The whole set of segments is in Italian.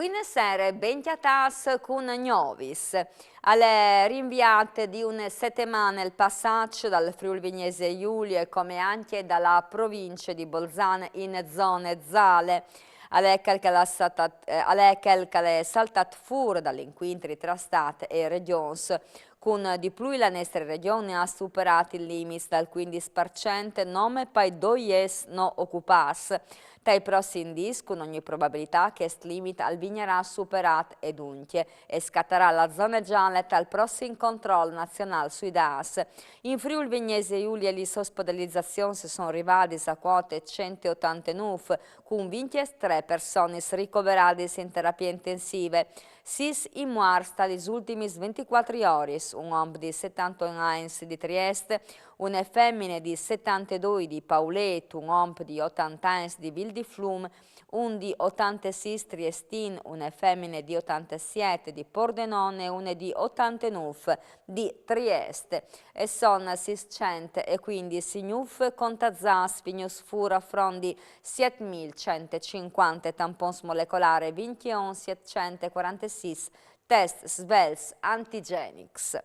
Buonasera, benchiatas con Novis. Alle rinviate di una settimana il passaggio dal Friuli Vignese Giulia come anche dalla provincia di Bolzano in zone zale. Alle calcale saltat fuori dalle incontri tra Stato e Regioni. Con di più la nostra regione ha superato il limite dal 15%, nome poi 2 no occupas. Dai prossimi dis, con ogni probabilità, che questo limite al vignerà superato e dunque e scatterà la zona gialla al prossimo controllo nazionale sui DAS. In Friuli Vignese Giulia le ospedalizzazioni sono arrivate a quote 189, con 23 persone ricoverate in terapie intensive. 6 in muerte negli ultimi 24 ore, un uomo di 71 anni di Trieste, una femmina di 72 di Pauletto, un uomo di 80 anni di Vil di Flum, un di 86 Triestin, una femmina di 87 di Pordenone e una di 89 di Trieste. E sono 615 nuove contagiati finus fura frondi 7.150 tampons molecolari, 21.746 test svels antigenics.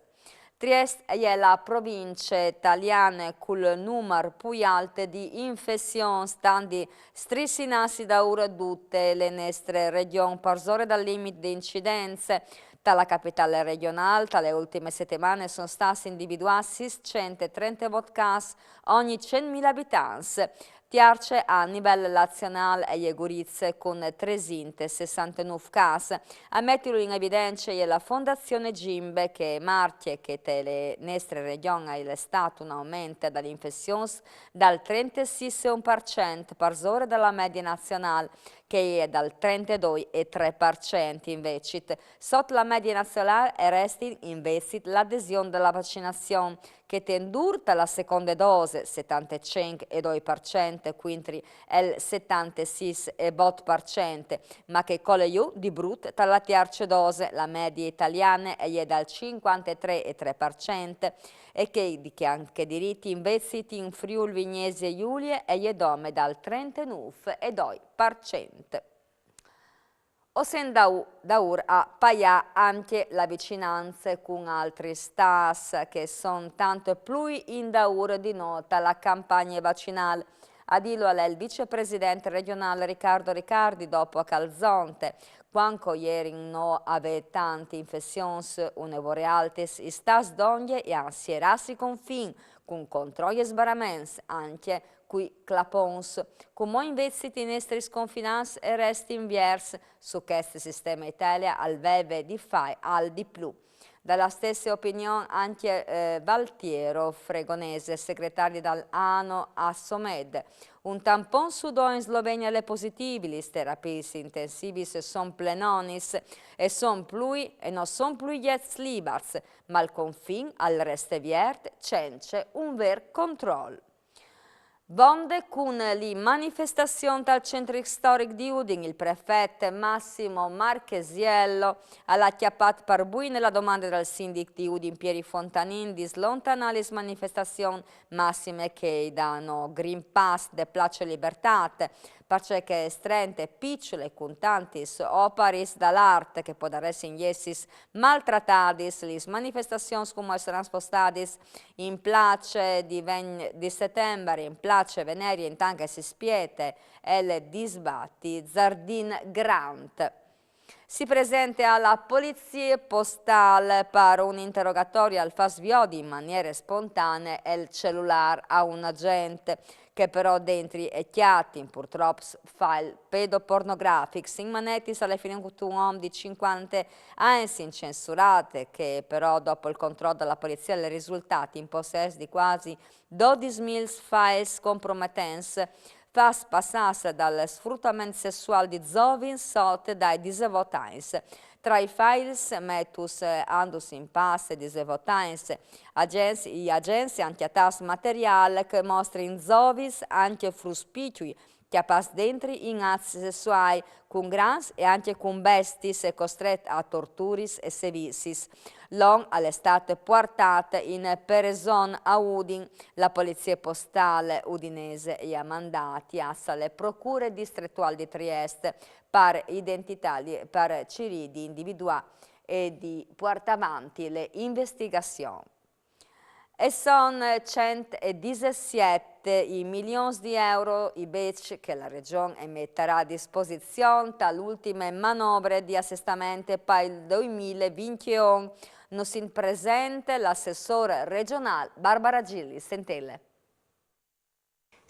Trieste è la provincia italiana con il numero più alto di infezioni, stando strissinansi da ora tutte le nostre regioni per ore dal limite di incidenze. Dalla capitale regionale, dalle ultime settimane sono stati individuati 630 casi ogni 100.000 abitanti. Tiarce a livello nazionale e Gorizia con 369 casi. A metterlo in evidenza è la Fondazione Gimbe che marchia che le nostre regioni è stato un aumento delle infezioni dal 36,1% per ore della media nazionale, che è dal 32,3% invece. Sotto la media nazionale resta invece l'adesione della vaccinazione, che tendurta la seconda dose 75,2%, quindi il 76,8%, ma che colle io di brutto tra la terza dose, la media italiana è dal 53,3% e che anche diritti investiti in Friuli Vignese Giulia è dome dal 39,2%. O sen da ur a paia anche la vicinanza con altri stas che sono tanto più in daur di nota la campagna vaccinale. A dirlo è il vicepresidente regionale Riccardo Riccardi dopo a Calzonte. Quando ieri no aveva tante infezioni, un'evore altes, stas donne e ansierassi confin con controlli e sbaramenti anche qui clapons. Come invece i nostri sconfinanti e resti inversi su questo sistema Italia al veve di fai al di più. Dalla stessa opinione anche Valtiero Fregonese, segretario dall'ANO a Somed. Un tampon su due in Slovenia le positivi, le terapie intensive sono plenonis e non sono più jetzt libers, ma al confine al reste viert c'è un ver controllo. Bonde con le manifestazioni dal centro storico di Udine, il prefetto Massimo Marchesiello ha acchiappato per bui nella domanda del sindaco di Udine Pieri Fontanin di slontanare le manifestazioni massime che danno Green Pass de Place Libertate, perché strente piccole con tanti oparis dall'arte che può dare in essis maltrattadis, le manifestazioni come saranno spostate in place di settembre, in place veneri in tanca si spiete e le disbatti Zardin Grant. Si presenta alla polizia postale per un interrogatorio al fa sviodi in maniera spontanea il cellulare a un agente che però dentro è chiati purtroppo file pedopornografici in manetti alle fine un uomo di 50 anni incensurate che però dopo il controllo della polizia le risultati in possesso di quasi 12.000 files compromettenti fa passare dal sfruttamento sessuale di giovani sotto dai disevotanti. Tra i files mettus andus in passe disevotanti, gli agenzie anche a tas materiale che mostrano giovani anche fruspicui che pass dentro in atti sessuali con grans e anche con bestis e costretti a torturis e servicis. L'on all'estate portata in Pereson a Udin. La polizia postale udinese e ha mandati alle procure distrettuali di Trieste per cercare di individuare e di portare avanti le investigazioni. E sono 117 i milioni di euro invece che la Regione metterà a disposizione dall'ultima manovra di assestamento per il 2021. Non si presenta l'assessore regionale Barbara Gilli. Sentelle.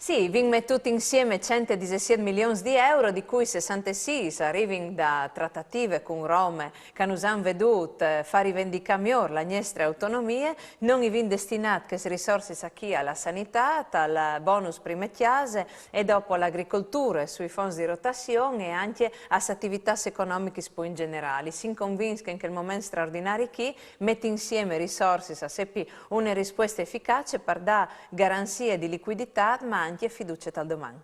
Sì, vengono tutti insieme 117 milioni di euro, di cui 66 arrivano da trattative con Roma che hanno veduto far rivendicare meglio la nostra autonomia, non vengono destinati queste risorse a chi? Alla sanità, al bonus prime chiese e dopo all'agricoltura, sui fondi di rotazione e anche alle attività economiche in generale. Si convince che in quel momento straordinario chi mette insieme risorse a seppi una risposta efficace per dare garanzie di liquidità, ma anche fiducia tal domani.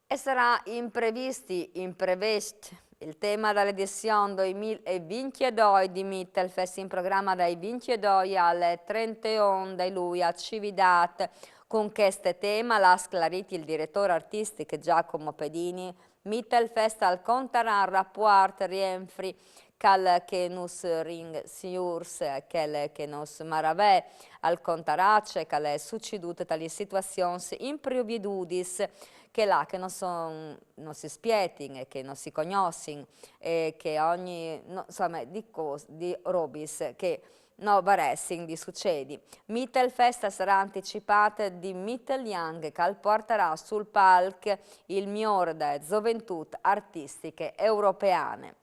E sarà imprevisto il tema dell'edizione 2022 di Mittelfest in programma dai 22 al 31 di luglio a Cividat. Con questo tema l'ha sclarito il direttore artistico Giacomo Pedini. Mittelfest al contarà rapport rienfri che nos ring siurs, che nos maravè al contarace, che è succeduto tali situazioni imprevedudis che non si spietino e che non si conoscono e che ogni, no, insomma, di robis che non varessero di succedi. Mittelfest sarà anticipata di Mittelyoung che porterà sul palco il migliore delle gioventù artistiche europeane.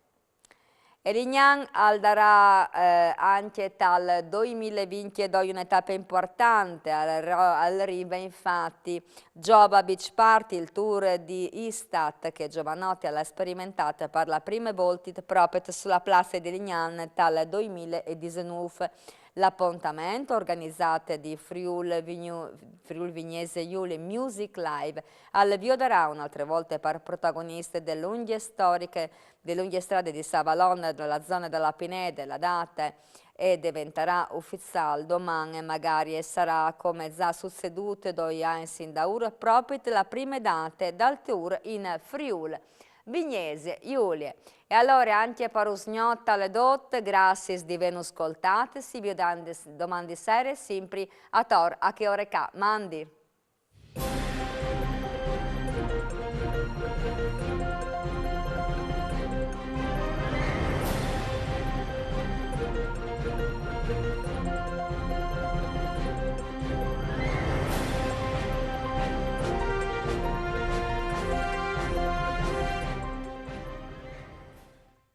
E Rignan darà anche dal 2022 un'etapa importante, arriva infatti Giova Beach Party, il tour di Istat che Giovanotti ha sperimentato per la prima volta proprio sulla piazza di Rignan dal 2019. L'appuntamento organizzato di Friul Vignese Giulia Music Live darà un'altra volta per protagoniste delle unghie storiche, delle unghie strade di Savalon, della zona della Pinede, la data e diventerà ufficiale domani e magari sarà come già succeduto 2 anni in daura proprio la prima data dal tour in Friul Vignese Giulia. E allora anche per usgnotta le dotte, grazie di aver ascoltato, si vediamo domani sera sempre a Tor a che ore ca. Mandi.